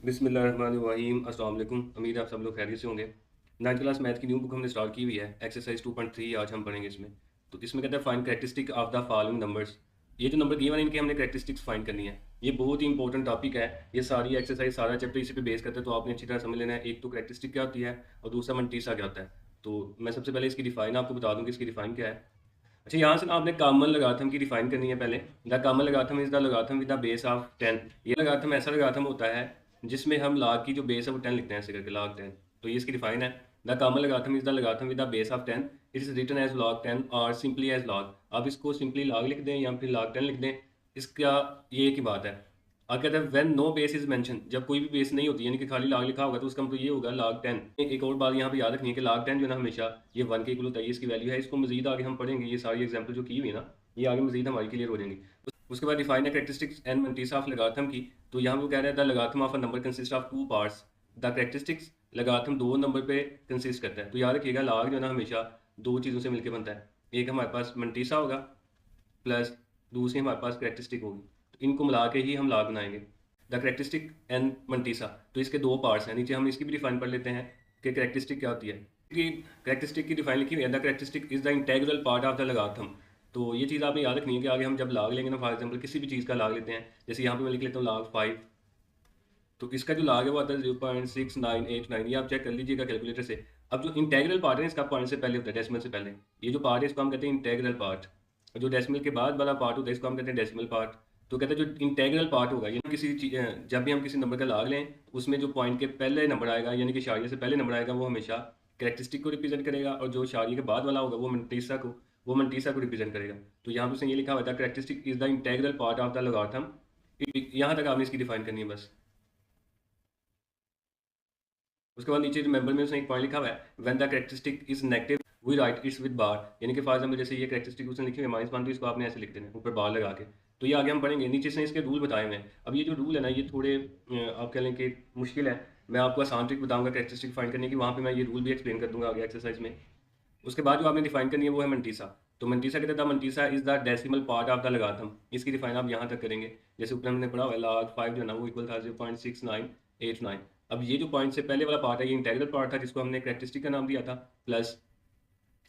बिस्मिल्लाहिर्रहमानिर्रहीम। अस्सलाम वालेकुम। उम्मीद है आप सब लोग खैरियत से होंगे। 9th क्लास मैथ की न्यू बुक हमने स्टार्ट की हुई है। एक्सरसाइज 2.3 आज हम पढ़ेंगे इसमें। तो इसमें कहता है find characteristic of the following numbers. ये जो नंबर गिवन है इनके हमने कैरेक्टरिस्टिक्स फाइंड करनी है। ये बहुत ही इंपॉर्टेंट टॉपिक है। ये सारी एक्सरसाइज सारा चैप्टर इसी पे बेस करते हैं, तो आपने अच्छी तरह समझ लेना है। एक तो कैरेक्टरिस्टिक क्या होती है और दूसरा मंटीसा क्या होता है। तो मैं सबसे पहले इसकी डिफाइन आपको बता दूँ कि इसकी डिफाइन क्या है। अच्छा, यहाँ से ना आपने कॉमन लगाथम की डिफाइन करनी है पहले। The common logarithm is the logarithm with the base of 10। ये लगाथम ऐसा लगाथम होता है जिसमें हम लाग की जो बेस है वो 10 लिखते हैं, ऐसे करके लाग 10। तो ये इसकी डिफाइन है। The common logarithm is the logarithm with the base of 10। It is written as log 10 और सिंपली एज लॉग। आप इसको सिंपली लॉग लिख दें या फिर लॉग 10 लिख दें। इसका ये एक ही बात है। और कहते हैं when no base is mention, जब कोई भी बेस नहीं होती यानी कि खाली लॉग लिखा होगा तो उसका मतलब ये होगा लॉग 10। एक और बात यहाँ पे याद रखनी है कि लॉग 10 जो है ना हमेशा ये 1 के इक्वल होता है। ये इसकी वैल्यू है। इसको मजीद आगे हम पढ़ेंगे। ये सारी एग्जाम्पल जो की हुई है ना, ये आगे मजीद हमारी क्लियर हो जाएंगी। उसके बाद डिफाइन है characteristics and mantissa of logarithm की। तो यहाँ वो कह रहे हैं the logarithm of a number consist of two parts. The characteristics logarithm दो नंबर पे कंसिस्ट करता है। तो याद रखिएगा लॉग जो है ना हमेशा दो चीज़ों से मिलकर बनता है। एक हमारे पास मल्टीसा होगा प्लस दूसरी हमारे पास कैरेक्टरिस्टिक होगी। तो इनको मिला के ही हम लॉग बनाएंगे। The characteristic and mantissa. तो इसके दो पार्ट्स हैं। नीचे हम इसकी भी डिफाइन पढ़ लेते हैं कि करेक्टरिस्टिक क्या होती है। कि करेक्टरिस्टिक की डिफाइन लिखी हुई है the characteristic is the integral part of the logarithm. तो ये चीज़ आपने याद रखनी है कि आगे हम जब लाग लेंगे ना, फॉर एग्जाम्पल किसी भी चीज़ का लाग लेते हैं, जैसे यहाँ पे मैं लिख लेता हूँ लाग 5। तो इसका जो लाग है वो आता है 0.6989। ये आप चेक कर लीजिएगा कैलकुलेटर से। अब जो इंटेग्रल पार्ट है इसका पॉइंट से पहले होता है, डेसिमल से पहले। ये जो पार्ट है इसको हम कहते हैं इंटेग्रल पार्ट। और जो डेसिमल के बाद वाला पार्ट होता है इसको हम कहते हैं डेसिमल पार्ट। तो कहते हैं जो इंटेग्रल पार्ट होगा, यानी जब भी हम किसी नंबर का लाग लें तो उसमें जो पॉइंट के पहले नंबर आएगा यानी कि शारिया से पहले नंबर आएगा वो हमेशा कैरेक्टरिस्टिक को रिप्रेजेंट करेगा, और जो शारिया के बाद वाला होगा वो मंटीसा को रिप्रेजेंट करेगा। तो यहाँ पे उसने ये लिखा हुआ था characteristic is the integral part of the logarithm. यहाँ तक आपने इसकी डिफाइन करनी है बस। उसके बाद नीचे रिमेंबर में उसने एक पॉइंट लिखा हुआ है when the characteristic is negative we write its with bar. यानी कि फॉर एग्जाम्पल जैसे ये कैरेक्टरिस्टिक उसने लिखी हुई है -1, तो इसको आपने ऐसे लिख देना है ऊपर बार लगा के। तो ये आगे हम पढ़ेंगे। नीचे से इसके रूल बताए हुए हैं। अब ये जो रूल है ना ये थोड़े आप कह लें कि मुश्किल है। मैं आपको आसान ट्रिक बताऊंगा कैरेक्टरिस्टिक फाइंड करने की, वहाँ पे मैं ये रूल भी एक्सप्लेन कर दूंगा आगे एक्सरसाइज में। उसके बाद जो आपने डिफाइन करनी है वो है मंटीसा। तो मंटीसा कहते हैं mantissa is the decimal part of the logarithm. इसकी डिफाइन आप यहाँ तक करेंगे। जैसे ऊपर हमने पढ़ा हुआ है लॉग 5 जो है ना वो इक्वल था 0.6989। अब ये जो पॉइंट से पहले वाला पार्ट है ये इंटेग्रल पार्ट था जिसको हमने कैरेक्टरिस्टिक का नाम दिया था, प्लस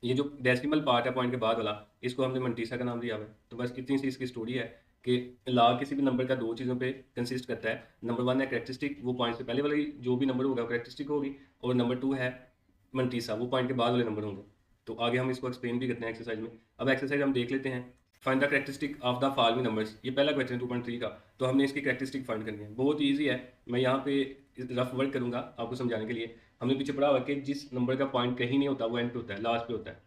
ये जो डेसिमल पार्ट है पॉइंट के बाद वाला इसको हमने मंटीसा का नाम दिया हुआ है। तो बस इतनी सी इसकी स्टोरी है कि लॉग किसी भी नंबर का दो चीज़ों पे कंसिस्ट करता है। नंबर 1 है कैरेक्टरिस्टिक, वो पॉइंट से पहले वाली जो भी नंबर होगा कैरेक्टरिस्टिक होगी, और नंबर 2 है मंटीसा, वो पॉइंट के बाद वाले नंबर होंगे। तो आगे हम इसको एक्सप्लेन भी करते हैं एक्सरसाइज में। अब एक्सरसाइज हम देख लेते हैं। Find the characteristic of the following numbers. ये पहला क्वेश्चन 2.3 का। तो हमने इसकी कैरेक्टरिस्टिक फाइंड करनी है। बहुत ईजी है। मैं यहाँ पे रफ वर्क करूंगा आपको समझाने के लिए। हमने पीछे पढ़ा हुआ कि जिस नंबर का पॉइंट कहीं नहीं होता वो एंड पे होता है, लास्ट पे होता है।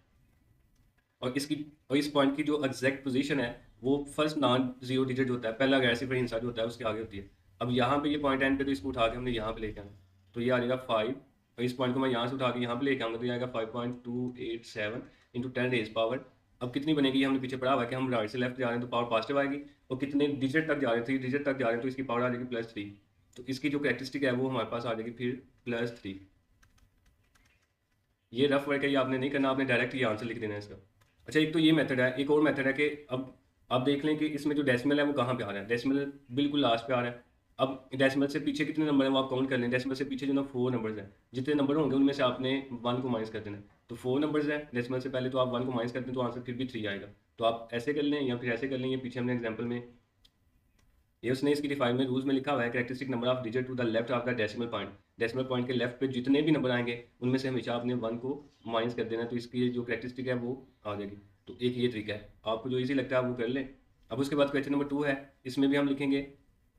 और इस पॉइंट की जो एग्जैक्ट पोजीशन है वो फर्स्ट नॉन जीरो डिजिट होता है, पहला गैर सिफर हिस्सा जो होता है उसके आगे होती है। अब यहाँ पे ये पॉइंट एंड पे, तो इसको उठा के हमने यहाँ पे लेके आना। तो ये आ जाएगा 5, और इस पॉइंट को मैं यहाँ से उठा के यहाँ पे लेके आऊँगा तो ये आएगा 5.287 इंटू 10 रेज पावर। अब कितनी बनेगी हमने पीछे पढ़ा हुआ है कि हम राइट से लेफ्ट जा रहे हैं तो पावर पॉजिटिव आएगी, और कितने डिजिट तक जा रहे हैं 3 डिजिट तक जा रहे हैं तो इसकी पावर आ जाएगी +3। तो इसकी जो कैरेक्टरिस्टिक है वो हमारे पास आ जाएगी फिर +3। ये रफ वर्क है, ये आपने नहीं करना, आपने डायरेक्ट ये आंसर लिख देना है इसका। अच्छा, एक तो ये मेथड है। एक और मेथड है कि अब आप देख लें कि इसमें जो डेसिमल है वो कहाँ पे आ रहा है। डेसिमल बिल्कुल लास्ट पे आ रहा है। अब डेसिमल से पीछे कितने नंबर हैं वो आप काउंट कर लें। डेसिमल से पीछे जो ना 4 नंबर्स हैं, जितने नंबर होंगे उनमें से आपने 1 को माइनस कर देना है। तो 4 नंबर्स हैं डेसिमल से पहले, तो आप 1 को माइनस करते हैं तो आंसर फिर भी 3 आएगा। तो आप ऐसे कर लें या फिर ऐसे कर लें। ये पीछे हमने एग्जाम्पल में ये उसने इसकी डिफाइन में रूल्स में लिखा हुआ है characteristic number of digit to the left of the decimal point. Decimal point के लेफ्ट पे जितने भी नंबर आएंगे उनमें से हमेशा आपने 1 को माइनस कर देना है, तो इसकी जो कैरेक्टरिस्टिक है वो आ जाएगी। तो एक ये तरीका है, आपको जो इजी लगता है आप वो कर लें। अब उसके बाद क्वेश्चन नंबर 2 है। इसमें भी हम लिखेंगे।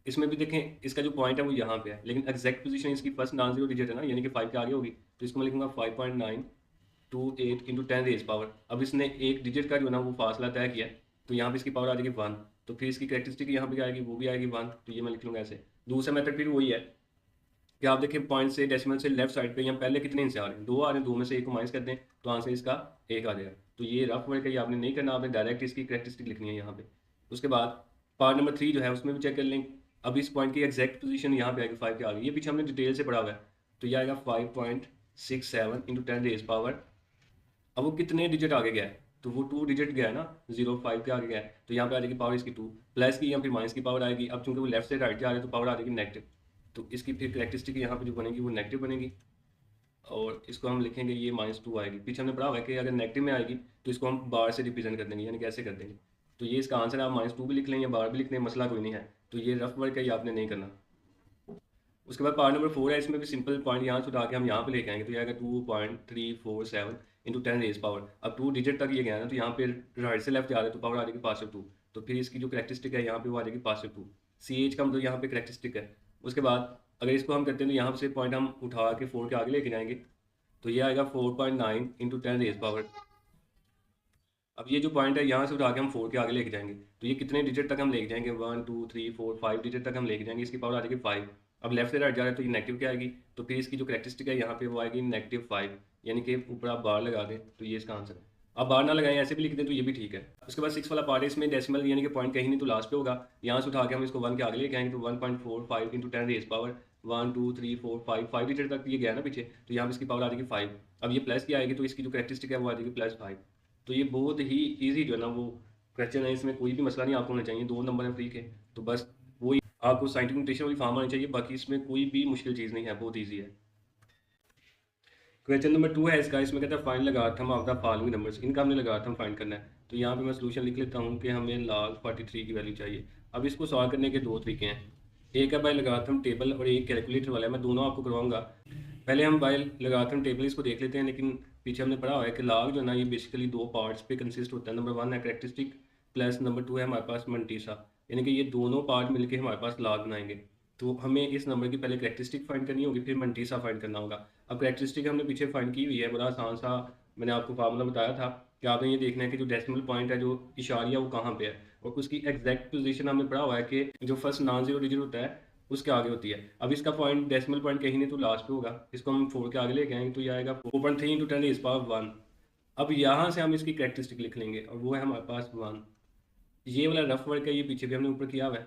इसमें भी देखें इसका जो पॉइंट है वो यहाँ पे है, लेकिन एग्जैक्ट पोजीशन इसकी फर्स्ट नॉन जीरो डिजिट है ना, यानी कि 5 के आगे होगी। तो इसको मैं लिखूंगा 5.928 इंटू 10 रेज पावर। अब इसने एक डिजिट का जो ना वो फासला तय किया है, तो यहाँ पे इसकी पावर आ जाएगी 1। तो फिर इसकी कैरेक्टरिस्टिक यहाँ पे आएगी, वो भी आएगी 1। तो ये मैं लिख लूँगा ऐसे। दूसरा मेथड फिर वही है कि आप देखिए पॉइंट से डेसिमल से लेफ्ट साइड पे यहाँ पहले कितने हिस्से आ रहे हैं, 2 आ रहे हैं, 2 में से 1 को माइनस कर दें तो आंसर इसका 1 आ जाएगा। तो ये रफ वर्क है, ये आपने नहीं करना, आपने डायरेक्ट इसकी कैरेक्टरिस्टिक लिखनी है यहाँ पे। उसके बाद पार्ट नंबर 3 जो है उसमें भी चेक कर लें। अब इस पॉइंट की एग्जैक्ट पोजीशन यहाँ पे आएगी 5 के आगे। ये पीछे हमने डिटेल से पढ़ा हुआ है। तो ये आएगा 5.67 इंटू 10 रेज पावर। अब वो कितने डिजिट आगे गया है, तो वो 2 डिजिट गया है ना, 0.5 के आगे गया है। तो यहाँ पे आ जाएगी पावर इसकी 2, प्लस की या फिर माइनस की पावर आएगी। अब चूंकि वो लेफ्ट से राइट जा रहे हैं तो पावर आ जाएगी नेगेटिव। तो इसकी फिर करेक्टरिस्टिक यहाँ पे जो बनेगी वो नेगेटिव बनेगी, और इसको हम लिखेंगे ये -2 आएगी। पीछे हमने पढ़ा हुआ है कि अगर नेगेटिव में आएगी तो इसको हम बार से रिप्रेजेंट कर देंगे, यानी कैसे कर देंगे। तो ये इसका आंसर है, आप -2 भी लिख लें या बार भी लिख लें, मसला कोई नहीं है। तो ये रफ वर्क है, ये आपने नहीं करना। उसके बाद पार्ट नंबर 4 है, इसमें भी सिंपल पॉइंट यहाँ से उठा के हम यहाँ पे लेके आएंगे। तो ये आएगा 2.347 इंटू 10 रेज पावर। अब 2 डिजिट तक ये गया ना, तो यहाँ पे राइट से लेफ्ट जा रहा है तो पावर आ जाएगी +2। तो फिर इसकी जो करेक्टरिस्टिक है यहाँ पे वो आ जाएगी +2। CH का मतलब यहाँ पे करेक्टरिस्टिक है। उसके बाद अगर इसको हम करते हैं तो यहाँ से पॉइंट हम उठा के 4 के आगे लेके जाएंगे, तो ये आएगा 4.9 इंटू 10 रेज पावर। अब ये जो पॉइंट है यहाँ से उठा के हम 4 के आगे लेके जाएंगे, तो ये कितने डिजिट तक हम लेके जाएंगे, 1 2 3 4 5 डिजिट तक हम लेके जाएंगे, इसकी पावर आ जाएगी 5। अब लेफ्ट से राइट जा रहा है तो ये नेगेटिव क्या आएगी, तो फिर इसकी जो करेक्टरिस्टिक है यहाँ पे वो आएगी -5, यानी कि ऊपर आप बार लगा दें तो ये इसका आंसर है। आप बार ना लगाएं, ऐसे भी लिख दें तो ये भी ठीक है। उसके बाद 6 वाला पार्ट है, इसमें डेसिमल यानी कि पॉइंट कहीं नहीं तो लास्ट पे होगा। यहाँ से उठा के हम इसको 1 के आगे लेके आएंगे, तो 1.45 इंटू 10 रेज पावर 1 2 3 4 5 डिजिट तक ये गया ना पीछे, तो यहाँ पे इसकी पावर आ जाएगी 5। अब ये प्लस की आएगी तो इसकी जो करेक्टरिस्टिक है वो आ जाएगी +5। तो ये बहुत ही ईजी जो है ना वो क्वेश्चन है, इसमें कोई भी मसला नहीं आपको होना चाहिए। 2 नंबर हैं फ्री के, तो बस वही आपको साइंटिफिक नोटेशन वाली फॉर्म आनी चाहिए, बाकी इसमें कोई भी मुश्किल चीज़ नहीं है, बहुत ईजी है। क्वेश्चन नंबर 2 है इसका, इसमें कहता है find logarithm of the following numbers, इनका हमने लगार्थम फाइंड करना है। तो यहाँ पे मैं सोल्यूशन लिख लेता हूँ कि हमें log 43 की वैल्यू चाहिए। अब इसको सॉल्व करने के 2 तरीके हैं, एक है बाय लगार्थम टेबल और एक कैलकुलेटर वाला है। मैं दोनों आपको करवाऊंगा। पहले हम बाय लगार्थम टेबल इसको देख लेते हैं, लेकिन पीछे हमने पढ़ा हुआ है कि log जो है ना ये बेसिकली 2 पार्ट्स पे कंसिस्ट होता है। नंबर 1 है करेक्टरिस्टिक प्लस नंबर 2 है हमारे पास मंटीसा, यानी कि ये दोनों पार्ट मिलके हमारे पास log बनाएंगे। तो हमें इस नंबर की पहले करेक्टरिस्टिक फाइंड करनी होगी, फिर मंटीसा फाइंड करना होगा। अब करेक्टरिस्टिक हमने पीछे फाइंड की हुई है, बड़ा आसान सा मैंने आपको फार्मूला बताया था कि आपने ये देखना है कि जो डेसिमल पॉइंट है, जो इशारिया वो कहाँ पे है, और उसकी एग्जैक्ट पोजीशन हमने पढ़ा हुआ है कि जो फर्स्ट नॉन जीरो डिजिट होता है उसके आगे होती है। अब इसका पॉइंट डेसिमल पॉइंट कहीं नहीं तो लास्ट पे होगा, इसको हम 4 के आगे लेके आएंगे, तो ये आएगा 4.3 इंटू 10 रेज़ पावर 1। अब यहाँ से हम इसकी करेक्टरिस्टिक लिख लेंगे और वो है हमारे पास 1। ये वाला रफ वर्क है, ये पीछे भी हमने ऊपर किया हुआ है।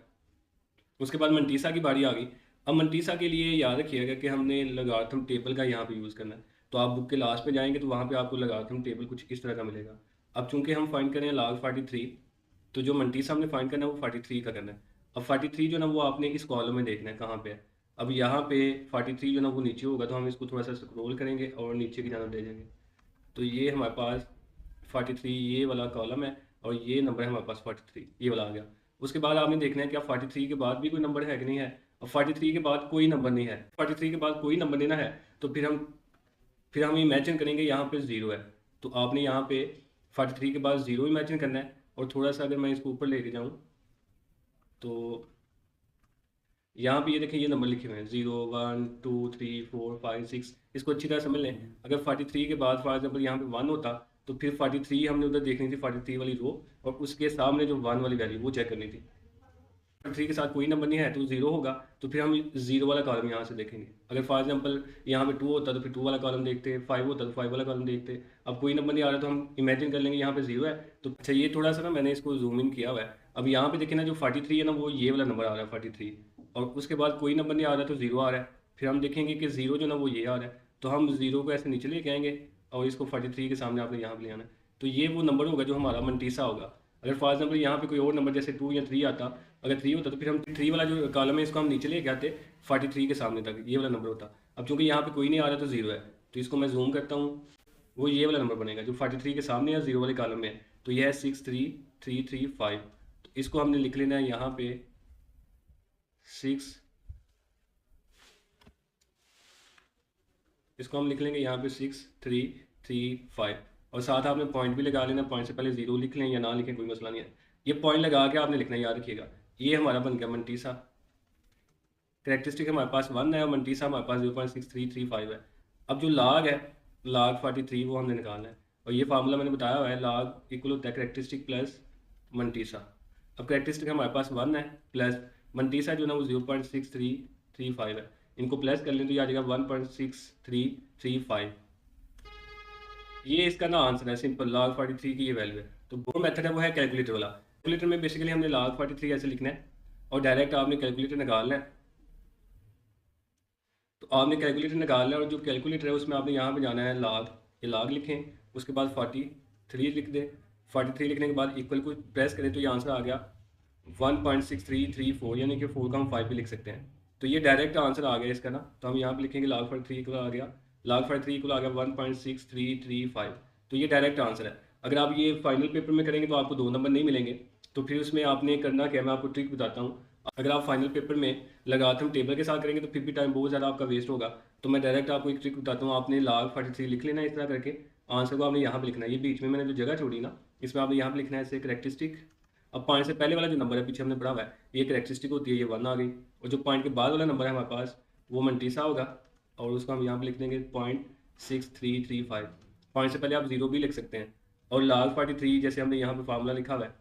उसके बाद मंटीसा की बारी आ गई। अब मंटीसा के लिए याद रखिएगा कि हमने लगार्थम टेबल का यहाँ पे यूज़ करना है। तो आप बुक के लास्ट पे जाएंगे तो वहाँ पे आपको लगार्थम टेबल कुछ इस तरह का मिलेगा। अब चूंकि हम फाइंड करें log 43, तो जो मंटीसा हमने फाइंड करना है वो 43 का करना है। अब 43 जो ना वो आपने इस कॉलम में देखना है कहाँ पे है। अब यहाँ पे 43 जो ना वो नीचे होगा, तो हम इसको थोड़ा सा स्क्रॉल करेंगे और नीचे की जानब ले जाएंगे, तो ये हमारे पास 43 ये वाला कॉलम है, और ये नंबर है हमारे पास 43, ये वाला आ गया। उसके बाद आपने देखना है कि 43 के बाद भी कोई नंबर है कि नहीं है। अब 43 के बाद कोई नंबर नहीं है, 43 के बाद कोई नंबर देना है, तो फिर हम इमेजिन करेंगे यहाँ पे 0 है। तो आपने यहाँ पे 43 के बाद 0 इमेजिन करना है, और थोड़ा सा अगर मैं इसको ऊपर लेके जाऊँ तो यहाँ पे ये देखें ये नंबर लिखे हुए हैं 0 1 2 3 4 5 6। इसको अच्छी तरह समझ लें। अगर 43 के बाद फॉर एग्जाम्पल यहाँ पे 1 होता, तो फिर 43 हमने उधर देखनी थी 43 वाली रो, और उसके सामने जो 1 वाली वैल्यू वो चेक करनी थी। 43 के साथ कोई नंबर नहीं है तो 0 होगा, तो फिर हम 0 वाला कॉलम यहाँ से देखेंगे। अगर फॉर एग्जाम्पल यहाँ पे 2 होता तो फिर 2 वाला कॉलम देखते, 5 होता तो 5 वाला कॉलम देखते। अब कोई नंबर नहीं आ रहा तो हम इमेजिन कर लेंगे यहाँ पे 0 है। तो अच्छा ये थोड़ा सा ना मैंने इसको जूम इन किया हुआ है। अब यहाँ पे देखें ना, जो 43 है ना वो ये वाला नंबर आ रहा है 43, और उसके बाद कोई नंबर नहीं आ रहा तो 0 आ रहा है। फिर हम देखेंगे कि 0 जो ना वो ये आ रहा है, तो हम 0 को ऐसे नीचे लेके आएंगे और इसको 43 के सामने आपने यहाँ पे ले आना है, तो ये वो नंबर होगा जो हमारा मंटीसा होगा। अगर फॉर एग्जाम्पल यहाँ पे कोई और नंबर जैसे 2 या 3 आता, अगर 3 होता तो फिर हम 3 वाला जो कॉलम है इसको हम नीचे लेके आते 43 के सामने तक, ये वाला नंबर होता। अब चूंकि यहाँ पे कोई नहीं आ रहा तो 0 है, तो इसको मैं जूम करता हूँ, वो ये वाला नंबर बनेगा जो 43 के सामने या 0 वाले कॉलम में है। तो यह है 63335। तो इसको हमने लिख लेना है यहाँ पे 6, इसको हम लिख लेंगे यहाँ पे 6335, और साथ आपने पॉइंट भी लगा लेना। पॉइंट से पहले 0 लिख लें या ना लिखें कोई मसला नहीं है, ये पॉइंट लगा के आपने लिखना है, याद रखिएगा। ये हमारा बन गया मंटीसा। करेक्टरिस्टिक हमारे पास 1 है और मंटीसा हमारे पास 0.6335 है। अब जो log है log 43 वो हमने निकालना है, और ये फार्मूला मैंने बताया हुआ है, log इक्वल होता है करेक्टरिस्टिक प्लस मंटीसा। अब करेक्टरिस्टिक हमारे पास 1 है प्लस मंटीसा जो ना वो 0.6335 है, इनको प्लस कर लें तो ये आ जाएगा 1.6335। ये इसका ना आंसर है सिंपल, log 43 की ये वैल्यू है। तो वो मेथड है वो है कैलकुलेटर वाला। कैलकुलेटर में बेसिकली हमने log 43 ऐसे लिखना है और डायरेक्ट आपने कैलकुलेटर निकालना है। तो आपने कैलकुलेटर निकालना है और जो कैलकुलेटर है उसमें आपने यहाँ पे जाना है log, ये log लिखें, उसके बाद 43 लिख दें। 43 लिखने के बाद इक्वल को प्रेस करें तो ये आंसर आ गया 1.6334, यानी कि 4 का हम 5 भी लिख सकते हैं। तो ये डायरेक्ट आंसर आ गया इसका ना। तो हम यहाँ पे लिखेंगे log 3 इक्वल आ गया, log 3 इक्वल आ गया 1.6335। तो ये डायरेक्ट आंसर है। अगर आप ये फाइनल पेपर में करेंगे तो आपको 2 नंबर नहीं मिलेंगे। तो फिर उसमें आपने करना क्या, मैं आपको ट्रिक बताता हूँ। अगर आप फाइनल पेपर में लगातार टेबल के साथ करेंगे तो फिर भी टाइम बहुत ज़्यादा आपका वेस्ट होगा। तो मैं डायरेक्ट आपको एक ट्रिक बताता हूँ। आपने log 3 लिख लेना इस तरह करके, आंसर को आपने यहाँ पे लिखना है। ये बीच में मैंने जो जगह छोड़ी ना, इसमें आपने यहाँ पे लिखना है ऐसे करेक्टरिस्टिक। अब पॉइंट से पहले वाला जो नंबर है पीछे हमने पढ़ा हुआ है, ये करेक्टरिस्टिक होती है, ये 1 आ गई। और जो पॉइंट के बाद वाला नंबर है हमारे पास वो मंटीसा होगा, और उसको हम यहाँ पे लिख देंगे 0.6335। पॉइंट से पहले आप 0 भी लिख सकते हैं। और log 3 जैसे हमने यहाँ पे फार्मूला लिखा हुआ है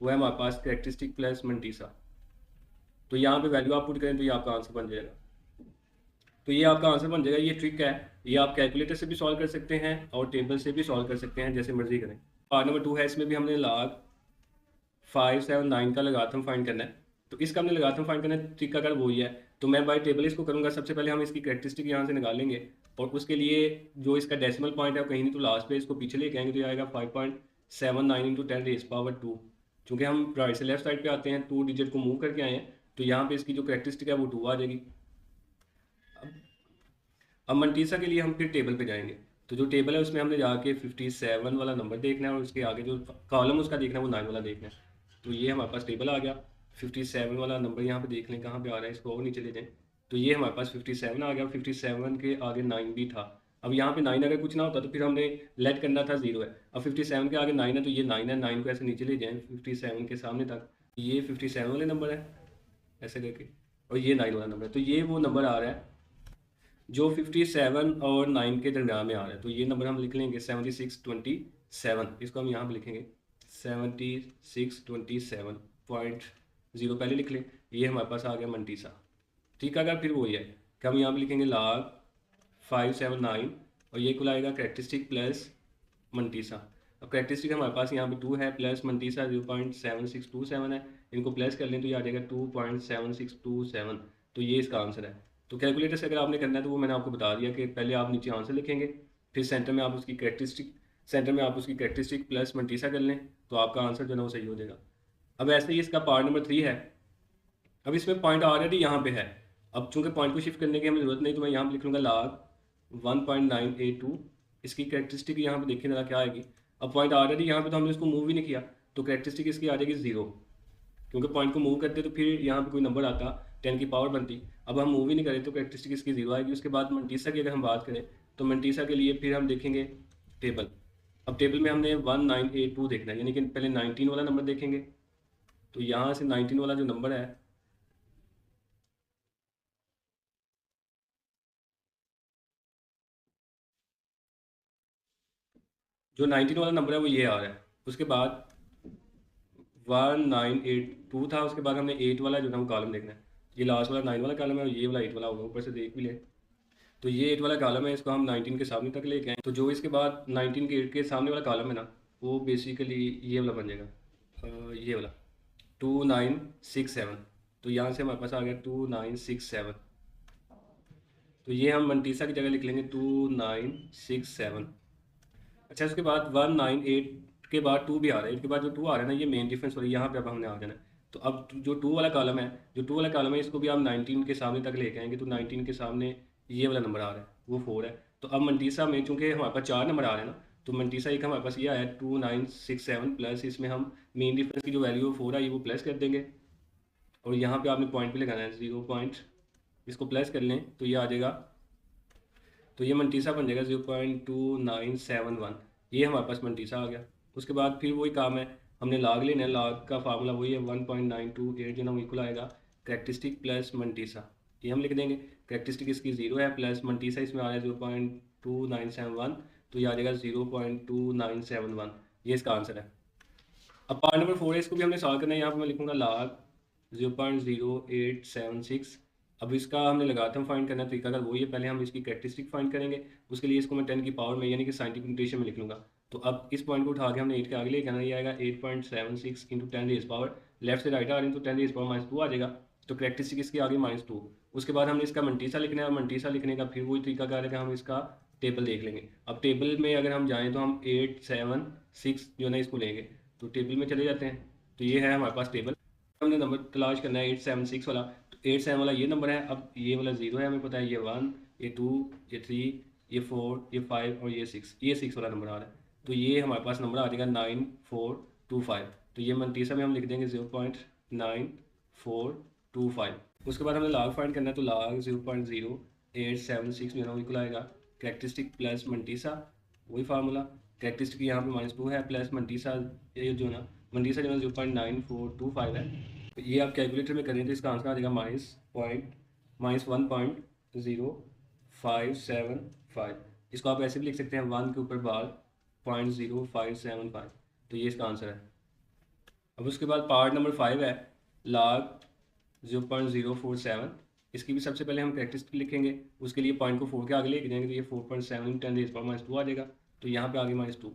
वो है हमारे पास करेक्टरिस्टिक प्लस मंटीसा। तो यहाँ पे वैल्यू आप पुट करें तो ये आपका आंसर बन जाएगा। तो ये आपका आंसर बन जाएगा। ये ट्रिक है, ये आप कैलकुलेटर से भी सॉल्व कर सकते हैं और टेबल से भी सॉल्व कर सकते हैं, जैसे मर्जी करें। पार्ट नंबर 2 है, इसमें भी हमने log 579 का लगातार फाइंड करना है। तो इसका हमने लगातार फाइंड करना है, ट्रिक अगर वही है। तो मैं बाय टेबल इसको करूँगा। सबसे पहले हम इसकी करेक्टरिस्टिक यहाँ से निकालेंगे, और उसके लिए जो इसका डेसिमल पॉइंट है वो कहीं नहीं तो लास्ट पे इसको पीछे लेके आएंगे, तो ये आएगा 5.79 इंटू 10⁻²। चूँकि हम राइट से लेफ्ट साइड पे आते हैं, 2 डिजिट को मूव करके आए हैं, तो यहाँ पे इसकी जो करेक्टरिस्टिक है वो 2 आ जाएगी। अब मंटीसा के लिए हम फिर टेबल पे जाएंगे। तो जो टेबल है उसमें हमने जाके 57 वाला नंबर देखना है, और उसके आगे जो कॉलम उसका देखना है वो 9 वाला देखना है। तो ये हमारे पास टेबल आ गया। 57 वाला नंबर यहाँ पे देख लें कहाँ पे आ रहा है, इसको और नीचे ले जाएं। तो ये हमारे पास 57 आ गया। 57 के आगे 9 भी था। अब यहाँ पे 9 अगर कुछ ना होता तो फिर हमने लेट करना था 0 है। अब 57 के आगे 9 है, तो ये 9 है, 9 को ऐसे नीचे ले जाएं 57 के सामने तक। ये 57 वाले नंबर है ऐसे करके, और ये 9 वाला नंबर है। तो ये वो नंबर आ रहा है जो 57 और 9 के दरमियान में आ रहा है। तो ये नंबर हम लिख लेंगे 7627। इसको हम यहाँ पे लिखेंगे 7627.0 पहले लिख लें। ये हमारे पास आ गया मंटीसा। ठीक है, अगर फिर वही है कि हम यहाँ पे लिखेंगे log 579, और ये कुल आएगा करेक्टरिस्टिक प्लस मंटीसा। अब करेक्टरिस्टिक हमारे पास यहाँ पे 2 है, प्लस मंटीसा 0.7627 है। इनको प्लस कर लें तो ये आ जाएगा 2.7627। तो ये इसका आंसर है। तो कैलकुलेटर से अगर आपने करना है तो वो मैंने आपको बता दिया कि पहले आप नीचे आंसर लिखेंगे, फिर सेंटर में आप उसकी करेक्टरिस्टिक प्लस मंटीसा कर लें, तो आपका आंसर जो है ना वो सही हो जाएगा। अब ऐसे ही इसका पार्ट नंबर 3 है। अब इसमें पॉइंट ऑलरेडी यहाँ पे है। अब चूंकि पॉइंट को शिफ्ट करने की हमें जरूरत नहीं, तो मैं यहाँ पे लिख लूँगा log 1.982। इसकी करेक्टरिस्टिक यहाँ पे देखिए जरा क्या आएगी। अब पॉइंट ऑलरेडी यहाँ पे, तो हमने इसको मूव ही नहीं किया, तो करेक्टरिस्टिक इसकी आ जाएगी 0। क्योंकि पॉइंट को मूव करते तो फिर यहाँ पे कोई नंबर आता, 10 की पावर बनती। अब हम मूव ही नहीं करें तो करेक्टरिस्टिक इसकी 0 आएगी। उसके बाद मंटीसा की अगर हम बात करें तो मंटीसा के लिए फिर हम देखेंगे टेबल। अब टेबल में हमने 1982 देखना है, यानी कि पहले 19 वाला नंबर देखेंगे। तो यहाँ से 19 वाला जो नंबर है, जो 19 वाला नंबर है वो ये आ रहा है। उसके बाद 1982 था, उसके बाद हमने 8 वाला जो है वो कॉलम देखना है। ये लास्ट वाला 9 वाला कॉलम है, और ये वाला 8 वाला होगा, ऊपर से देख भी ले। तो ये 8 वाला कॉलम है, इसको हम 19 के सामने तक लेके आए। तो जो इसके बाद 19 के 8 के सामने वाला कॉलम है ना, वो बेसिकली ये वाला बन जाएगा, ये वाला 2967। तो यहाँ से हमारे पास आ गया 2967। तो ये हम मंटीसा की जगह लिख लेंगे 2967। अच्छा, उसके बाद 198 के बाद 2 भी आ रहा है। 8 के बाद जो 2 आ रहा है ना, ये मेन डिफरेंस हो रही है, यहाँ पे अब हमने आ जाना है। तो अब जो 2 वाला कॉलम है, इसको भी आप 19 के सामने तक लेके आएंगे। तो 19 के सामने ये वाला नंबर आ रहा है, वो 4 है। तो अब मंटीसा में चूंकि हमारे पास 4 नंबर आ रहे हैं ना, तो मंटीसा एक हमारे पास ये आया 2967 प्लस, इसमें हम मेन डिफरेंस की जो वैल्यू 4 आई वो प्लस कर देंगे, और यहाँ पे आपने पॉइंट भी लगाना है 0 पॉइंट, इसको प्लस कर लें तो ये आ जाएगा। तो ये मंटीसा बन जाएगा 0.2971। ये हमारे पास मंटीसा आ गया। उसके बाद फिर वही काम है, हमने log लेना है। log का फार्मूला वही है 1.928 जो ना इक्वल आएगा करेक्टरिस्टिक प्लस मंटीसा। ये हम लिख देंगे। करेक्टरिस्टिक इसकी 0 है, प्लस मंटीसा इसमें आ रहा है 0.2971। तो ये आ जाएगा 0.2971। ये इसका आंसर है। अब पार्ट नंबर 4 है, इसको भी हमने सॉल्व करना है। यहाँ पर मैं लिखूँगा log 0.0876। अब इसका हमने लगातार फाइंड करना है। तरीका अगर वही है, पहले हम इसकी करेक्टरिस्टिक फाइंड करेंगे, उसके लिए इसको मैं 10 की पावर में यानी कि साइंटिफिक नोटेशन में लिख लूँगा। तो अब इस पॉइंट को उठा के हमने 8 के आगे लेके आना, ये आएगा 8.76 इंटू 10⁻, लेफ्ट से राइट आ रही है तो 10⁻² आ जाएगा। तो करेक्टरिस्टिक इसके आगे -2। उसके बाद हमने इसका मंटीसा लिखना है, और मंटीसा लिखने का फिर वही तरीका क्या है, हम इसका टेबल देख लेंगे। अब टेबल में अगर हम जाएँ तो हम 876 जो है ना इसको लेंगे। तो टेबल में चले जाते हैं, तो ये है हमारे पास टेबल। हमने नंबर तलाश करना है 876 वाला। तो 87 वाला ये नंबर है। अब ये वाला 0 है, हमें पता है, ये 1, ये 2, ये 3, ये 4, ये 5 और ये 6, ये 6 वाला नंबर आ रहा है। तो ये हमारे पास नंबर आ जाएगा 9425। तो ये मंतीसा में हम लिख देंगे 0.9425। उसके बाद हमें लॉग फाइंड करना है, तो लॉग 0.0876 जो है इक्वल आएगा कैरेक्टरिस्टिक प्लस मंतीसा, वही फार्मूला। कैरेक्टरिस्टिक यहाँ पे -2 है, प्लस मंतीसा ये जो ना मंतीसा जो है 0.9425 है। तो ये आप कैलकुलेटर में करें तो इसका आंसर आ जाएगा -1.0575। इसको आप ऐसे भी लिख सकते हैं 1 के ऊपर बार 0.0575। तो ये इसका आंसर है। अब उसके बाद पार्ट नंबर 5 है लॉग 0.047। इसकी भी सबसे पहले हम कैरेक्टरिस्टिक लिखेंगे, उसके लिए पॉइंट को 4 के आगे लेके जाएंगे, तो ये 4.7 × 10⁻² आ जाएगा। तो यहाँ पे आगे -2।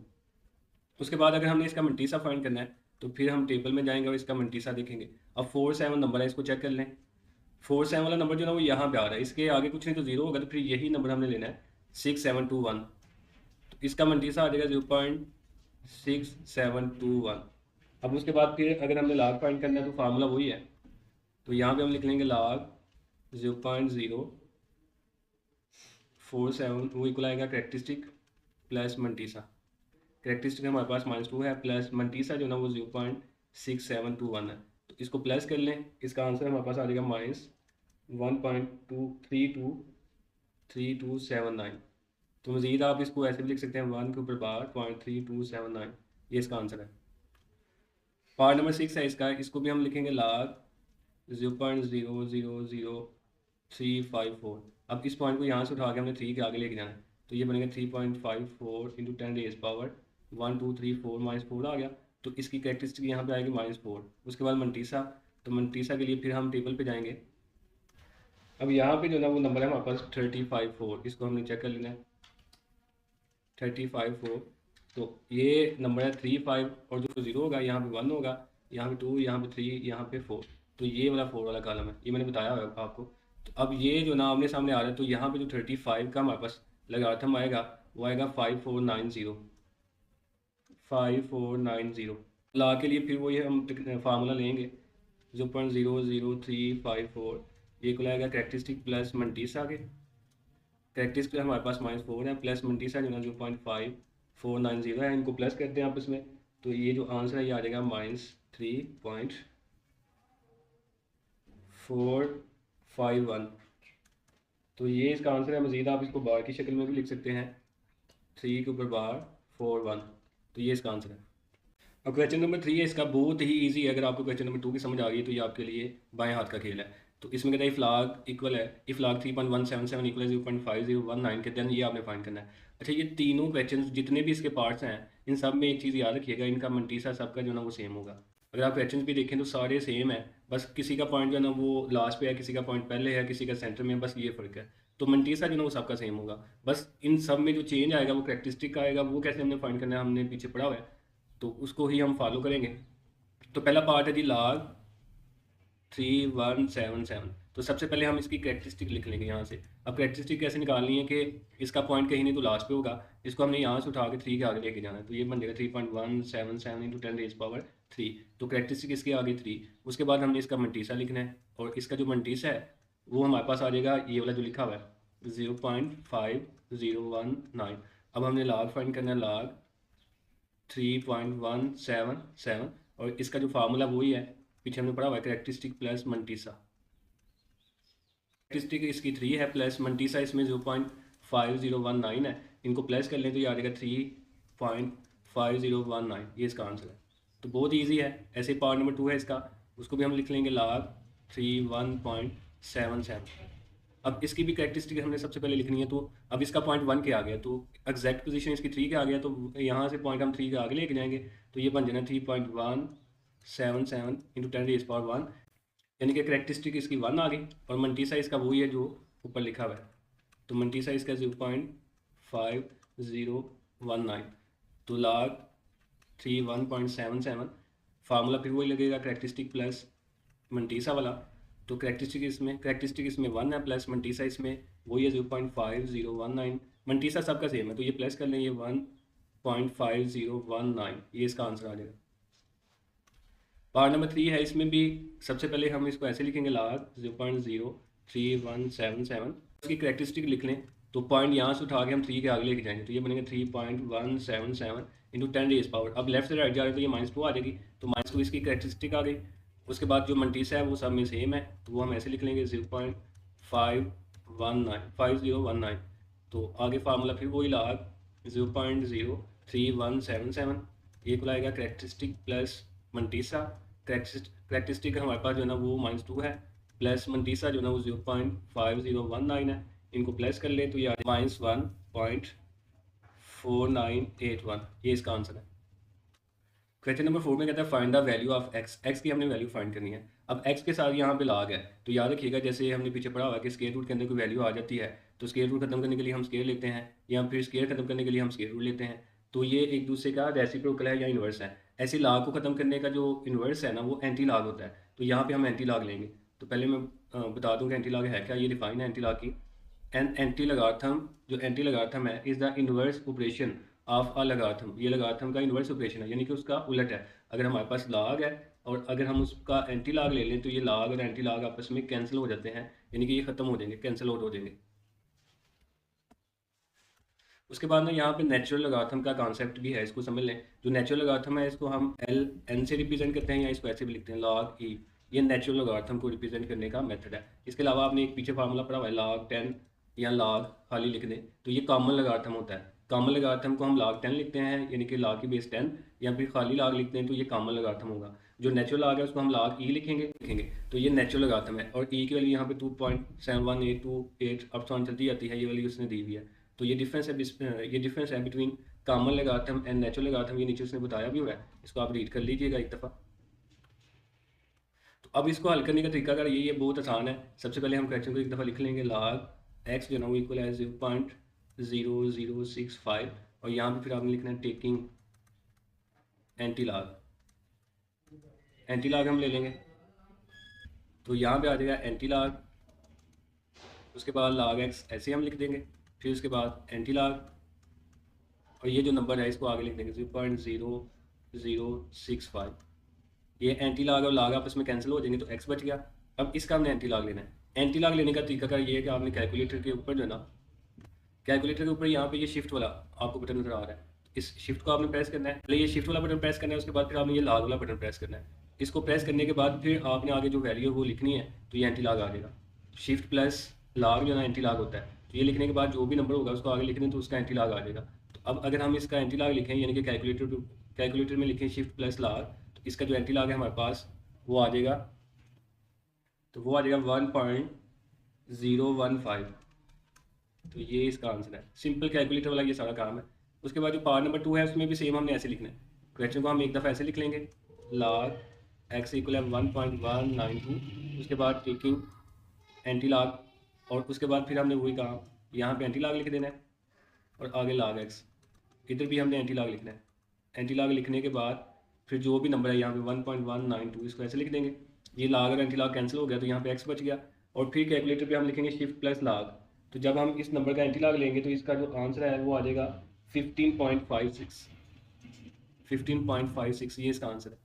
उसके बाद अगर हमने इसका मंटीसा फाइंड करना है तो फिर हम टेबल में जाएंगे और इसका मंटीसा देखेंगे। अब 47 नंबर है, इसको चेक कर लें। 47 वाला नंबर जो ना वो यहाँ पे आ रहा है, इसके आगे कुछ नहीं तो 0 होगा, तो फिर यही नंबर हमने लेना है 6721। तो इसका मंटीसा आ जाएगा 0.6721। अब उसके बाद फिर अगर हमने लॉग फाइंड करना है तो फार्मूला वही है। तो यहाँ पे हम लिख लेंगे लॉग 0.047 वो इक्वल आएगा कैरेक्टरिस्टिक प्लस मंटीसा। कैरेक्टरिस्टिक हमारे पास -2 है, प्लस मंटीसा जो ना वो 0.6721 है। तो इसको प्लस कर लें, इसका आंसर हमारे पास आ जाएगा -1.323279। तो मज़ीद आप इसको ऐसे भी लिख सकते हैं 1 के ऊपर बार 0.3279। ये इसका आंसर है। पार्ट नंबर 6 है इसका, इसको भी हम लिखेंगे लॉग 0.000354। अब इस पॉइंट को यहाँ से उठा के हमने 3 के आगे लेके जाना है, तो ये बनेगा 3.54 × 10⁻1 2 3 4 -4 आ गया। तो इसकी कैरेक्टरिस्टिक यहाँ पे आएगी -4। उसके बाद मंटीसा, तो मंटीसा के लिए फिर हम टेबल पे जाएंगे। अब यहाँ पे जो ना वो नंबर है हमारे पास 354, इसको हमने चेक कर लेना है 354। तो ये नंबर है 35 और जो 0 होगा यहाँ पे 1 होगा, यहाँ पे 2, यहाँ पे 3, यहाँ पे 4। तो ये वाला 4 वाला कॉलम है, ये मैंने बताया हुआ है आपको। तो अब ये जो ना आमने सामने आ रहा है, तो यहाँ पे जो 35 का हमारे पास लॉगरिथम आएगा वो आएगा 5490। ला के लिए फिर वो ये हम फार्मूला लेंगे 0.00354। ये को आएगा कैरेक्टरिस्टिक प्लस मंटीसा के। कैरेक्टरिस्टिक हमारे पास -4 है, प्लस मंटीसा जो ना 0.5490 है, इनको प्लस करते हैं आपस में। तो ये जो आंसर है ये आ जाएगा -3.451। तो ये इसका आंसर है। मज़ीद आप इसको बार की शक्ल में भी लिख सकते हैं 3 के ऊपर बार 41। तो ये इसका आंसर है। अब क्वेश्चन नंबर 3 है इसका, बहुत ही इजी है। अगर आपको क्वेश्चन नंबर 2 की समझ आ गई तो ये आपके लिए बाएं हाथ का खेल है। तो इसमें कहता है इफ लॉग इक्वल है, इफ लॉग 3.177 इक्वल 0.5019 के, देन ये आपने फाइंड करना है। अच्छा, ये तीनों क्वेश्चन जितने भी इसके पार्ट्स हैं, इन सब में एक चीज़ याद रखिएगा, इनका मंटीसा सबका जो ना वो सेम होगा। अगर आप क्वेश्चन भी देखें तो सारे सेम है, बस किसी का पॉइंट जो है ना वो लास्ट पे है, किसी का पॉइंट पहले है, किसी का सेंटर में, बस ये फ़र्क है। तो मंटीसा जो ना वो सबका सेम होगा, बस इन सब में जो चेंज आएगा वो कैरेक्टरिस्टिक का आएगा। वो कैसे हमने फाइंड करना है, हमने पीछे पढ़ा हुआ है, तो उसको ही हम फॉलो करेंगे। तो पहला पार्ट है जी लॉग 3177। तो सबसे पहले हम इसकी कैरेक्टरिस्टिक लिख लेंगे यहाँ से। अब कैरेक्टरिस्टिक कैसे निकालनी है कि इसका पॉइंट कहीं नहीं तो लास्ट पे होगा, इसको हमने यहाँ से उठा के 3 के आगे लेके जाना है। तो ये बन जाएगा 3.177 × 10⁻3। तो कैरेक्टरिस्टिक इसके आगे 3। उसके बाद हमने इसका मंटीसा लिखना है, और इसका जो मंटीसा है वो हमारे पास आ जाएगा ये वाला जो लिखा हुआ है 0.5019। अब हमने लॉग फाइंड करना है लॉग 3.177, और इसका जो फार्मूला वही है पीछे हमने पढ़ा हुआ है कैरेक्टरिस्टिक प्लस मंटीसा। कैरेक्टरिस्टिक इसकी 3 है, प्लस मंटीसा इसमें 0.5019 है। इनको प्लस कर लें तो ये आ जाएगा 3.5019। ये इसका आंसर है। तो बहुत ईजी है। ऐसे पार्ट नंबर 2 है इसका, उसको भी हम लिख लेंगे लॉग 31.77। अब इसकी भी कैरेक्टरिस्टिक हमने सबसे पहले लिखनी है। तो अब इसका पॉइंट 1 के आ गया, तो एग्जैक्ट पोजीशन इसकी 3 के आ गया, तो यहाँ से पॉइंट हम 3 के आगे लेके जाएंगे। तो ये बन जाना 3.177 × 10⁻1, यानी कि कैरेक्टरिस्टिक इसकी 1 आ गई, और मंटीसा इसका वही है जो ऊपर लिखा हुआ है। तो मंटीसा इसका 0.5019। तो लॉग 31.77 फार्मूला फिर वही लगेगा कैरेक्टरिस्टिक प्लस मंटीसा वाला। तो कैरेक्टरिस्टिक इसमें 1 है, प्लस मंटीसा इसमें वही है 0.5019। मंटीसा सबका सेम है, तो ये प्लस कर लें, ये 1.5019। ये इसका आंसर आ जाएगा। पार्ट नंबर 3 है, इसमें भी सबसे पहले हम इसको ऐसे लिखेंगे log 0.03177। इसकी करेक्टरिस्टिक लिख लें तो पॉइंट यहाँ से उठा के हम 3 के आगे लेके जाएंगे, तो ये बनेगा 3.177 इंटू 10 रेज पावर। अब लेफ्ट से राइट जा रहे हैं तो ये -2 आ जाएगी, तो -2 इसकी करेक्टरिस्टिक आ गई। उसके बाद जो मंटीसा है वो सब में सेम है, तो वो हम ऐसे लिख लेंगे 0.5019। तो आगे फार्मूला फिर वही log 0.03177, ये को आएगा करेक्टरिस्टिक प्लस मंटीसा। करेक्टरिस्टिक हमारे पास जो है ना वो -2 है, प्लस मंटीसा जो है ना वो 0.5019 है। इनको प्लस कर ले तो ये -1.4981, ये इसका आंसर है। क्वेश्चन नंबर 4 में कहता है find the value of x. X की हमने वैल्यू फाइंड करनी है। अब एक्स के साथ यहाँ पे log है, तो याद रखिएगा जैसे हमने पीछे पढ़ा हुआ है कि स्क्वायर रूट के अंदर कोई वैल्यू आ जाती है तो स्क्वायर रूट खत्म करने के लिए हम स्क्वायर लेते हैं, या फिर स्क्वायर खत्म करने के लिए हम स्क्वायर रूट लेते हैं। तो ये एक दूसरे का रेसिप्रोकल है या इन्वर्स है। ऐसे log को खत्म करने का जो इन्वर्स है ना वो एंटी log होता है, तो यहाँ पे हम एंटी log लेंगे। तो पहले मैं बता दूँ कि एंटी log है क्या, ये डिफाइन है एंटी log की। एन एंटी लगार्थम, जो एंटी लगार्थम है is the inverse operation of a logarithm. ये लगार्थम का इन्वर्स ऑपरेशन है, यानी कि उसका उलट है। अगर हमारे पास log है और अगर हम उसका एंटी log ले लें तो ये log और एंटी log आपस में कैंसिल हो जाते हैं, यानी कि ये ख़त्म हो जाएंगे, कैंसिल आउट हो जाएंगे। उसके बाद ना यहाँ पे नेचुरल लगार्थम का कॉन्सेप्ट भी है, इसको समझ लें। जो नेचुरल लगार्थम है इसको हम एन से रिप्रेजेंट करते हैं, या इसको ऐसे भी लिखते हैं log e। ये नेचुरल लगार्थम को रिप्रेजेंट करने का मेथड है। इसके अलावा आपने एक पीछे फार्मूला पढ़ा हुआ है log 10 या log खाली लिख दें, तो ये कॉमन लगार्थम होता है। कॉमन लगार्थम को हम log 10 लिखते हैं, यानी कि log की बेस 10, या फिर खाली log लिखते हैं तो ये कॉमन लगार्थम होगा। जो नेचुरल log है उसको हम log e लिखेंगे, तो ये नेचुरल लगार्थम है। और e की वैल्यू यहाँ पे 2.71828 अप तो चलती जाती है, ये वैल्यू उसने दी हुई है। तो ये डिफरेंस है बिटवीन कॉमन लगार्थम एंड नेचुरल लगार्थम, ये नीचे उसने बताया भी हुआ है, इसको आप रीड कर लीजिएगा एक दफ़ा। तो अब इसको हल करने का तरीका अगर ये बहुत आसान है। सबसे पहले हम क्वेश्चन को एक दफ़ा लिख लेंगे, log x जो है ना वो इक्वल है 0.0065, और यहाँ पे फिर आपने लिखना है टेकिंग एंटी log हम ले लेंगे, तो यहाँ पे आ जाएगा एंटी log। उसके बाद log x ऐसे हम लिख देंगे, फिर उसके बाद एंटी log, और ये जो नंबर है इसको आगे लिख देंगे 0.0065। ये एंटी log और log आपस में कैंसिल हो जाएंगे, तो x बच गया। अब इसका हमने एंटी log लेना है। एंटी log लेने का तरीका ये है कि आपने कैलकुलेटर के ऊपर जो है ना, कैलकुलेटर के ऊपर यहाँ पे ये शिफ्ट वाला आपको बटन नजर आ रहा है, इस शिफ्ट को आपने प्रेस करना है। पहले ये शिफ्ट वाला बटन प्रेस करना है, उसके बाद फिर आपने ये log वाला बटन प्रेस करना है। इसको प्रेस करने के बाद फिर आपने आगे जो वैल्यू है वो लिखनी है, तो ये एंटी log आ जाएगा। शिफ्ट प्लस log जो है ना एंटी log होता है, तो ये लिखने के बाद जो भी नंबर होगा उसको आगे लिख दें तो उसका एंटी log आ जाएगा। तो अब अगर हम इसका एंटी log लिखें, यानी कि कैलकुलेटर में लिखें शिफ्ट प्लस log, तो इसका जो एंटी log है हमारे पास वो आ जाएगा, तो वो आ जाएगा 1.015। तो ये इसका आंसर है। सिंपल कैलकुलेटर वाला ये सारा काम है। उसके बाद जो पार्ट नंबर 2 है उसमें भी सेम हमने ऐसे लिखना है। क्वेश्चन को हम एक दफ़ा ऐसे लिख लेंगे, log x इक्वल है 1.192, उसके बाद टेकिंग एंटी log, और उसके बाद फिर हमने वही काम यहाँ पे एंटी log लिख देना है, और आगे log x, इधर भी हमने एंटी log लिखना है। एंटी log लिखने के बाद फिर जो भी नंबर है यहाँ पे 1.192 इसको ऐसे लिख देंगे। ये log और एंटी log कैंसिल हो गया, तो यहाँ पे x बच गया। और फिर कैलकुलेटर पे हम लिखेंगे शिफ्ट प्लस log, तो जब हम इस नंबर का एंटी log लेंगे तो इसका जो आंसर है वो आ जाएगा 15.56, ये इसका आंसर है।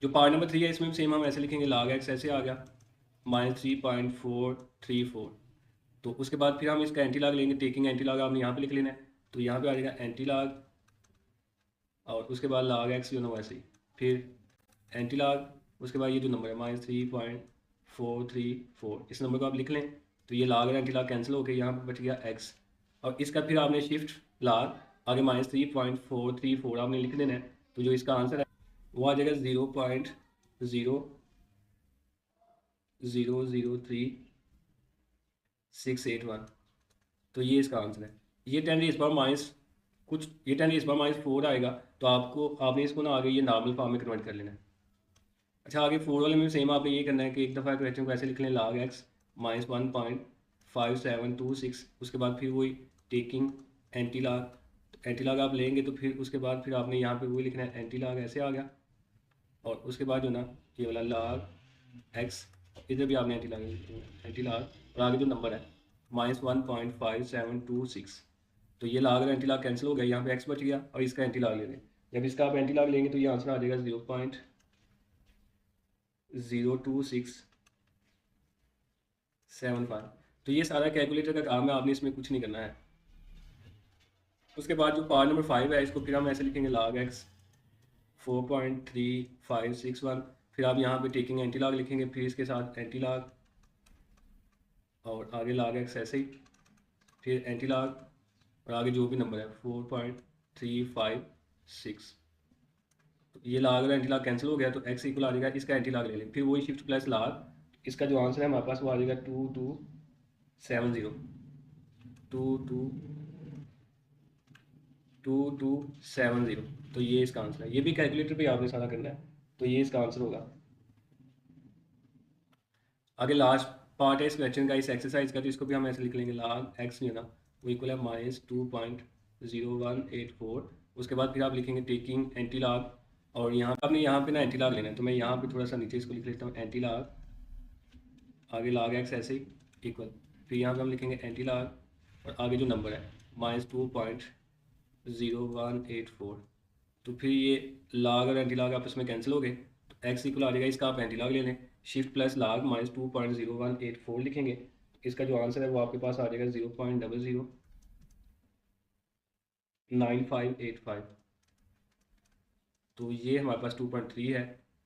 जो पार्ट नंबर 3 है इसमें सेम हम ऐसे लिखेंगे, log x ऐसे आ गया -3.434। तो उसके बाद फिर हम इसका एंटी log लेंगे, टेकिंग एंटी log आपने यहाँ पे लिख लेना है, तो यहाँ पे आ जाएगा एंटी log, और उसके बाद log x जो ना वैसे ही फिर एंटी log, उसके बाद ये जो नंबर है -3.434, इस नंबर को आप लिख लें, तो ये log और एंटी log कैंसिल हो गए, यहाँ पे बच गया x। और इसका फिर आपने शिफ्ट log आगे -3.434 आपने लिख देना है, तो जो इसका आंसर है वो आ जाएगा 0.0003681। तो ये इसका आंसर है। ये 10⁻⁻4 आएगा, तो आपने इसको ना आगे ये नॉर्मल फॉर्म में कन्वर्ट कर लेना है। अच्छा, आगे 4 वाले में सेम आपने ये करना है कि एक दफ़ा क्वेश्चन को ऐसे लिख लें, log x -1.5726, उसके बाद फिर वही taking anti log, anti log आप लेंगे तो फिर उसके बाद फिर आपने यहाँ पे वही लिखना है, एंटी log ऐसे आ गया, और उसके बाद जो ना ये वाला log x, इधर भी आपने एंटी log, और आगे जो नंबर है -1.5726, तो ये log और एंटी log कैंसिल हो गया, यहाँ पे x बच गया, और इसका एंटी log ले लें। जब इसका आप एंटी log लेंगे तो ये आंसर आ जाएगा 02675। तो ये सारा कैलकुलेटर का काम है, आपने इसमें कुछ नहीं करना है। उसके बाद जो पार्ट नंबर 5 है, इसको फिर हम ऐसे लिखेंगे log x 4.3561। फिर आप यहाँ पे टेकिंग एंटी लॉग लिखेंगे, फिर इसके साथ एंटी लॉग और आगे log x ऐसे ही, फिर एंटी लॉग और आगे जो भी नंबर है 4.356। तो ये log और एंटी लॉग कैंसिल हो गया, तो x इक्वल आ जाएगा, इसका एंटी लॉग ले लें, फिर वही शिफ्ट प्लस log, इसका जो आंसर है हमारे पास वो आ जाएगा 2270 2270। तो ये इसका आंसर है। ये भी कैलकुलेटर पे आपने सारा करना है, तो ये इसका आंसर होगा। आगे लास्ट पार्ट है इस क्वेश्चन का, इस एक्सरसाइज का, तो इसको भी हम ऐसे लिख लेंगे log x नहीं होना, वो इक्वल है -2.0184। उसके बाद फिर आप लिखेंगे टेकिंग एंटी लॉग, और यहाँ आपने यहाँ पे ना एंटी लॉग लेना है, तो मैं यहाँ पे थोड़ा सा नीचे इसको लिख लेता हूँ एंटी लॉग, आगे log x ऐसे ही इक्वल, फिर यहाँ पे हम लिखेंगे एंटी लॉग और आगे जो नंबर है -2.0184। तो फिर ये log और एंटी लॉग आपस में कैंसिल हो गए, तो x इक्वल आ जाएगा, इसका आप एंटी लॉग ले लें, शिफ्ट प्लस log -2.0184 लिखेंगे, इसका जो आंसर है वो आपके पास आ जाएगा 0.009585। तो ये हमारे पास 2.3 है।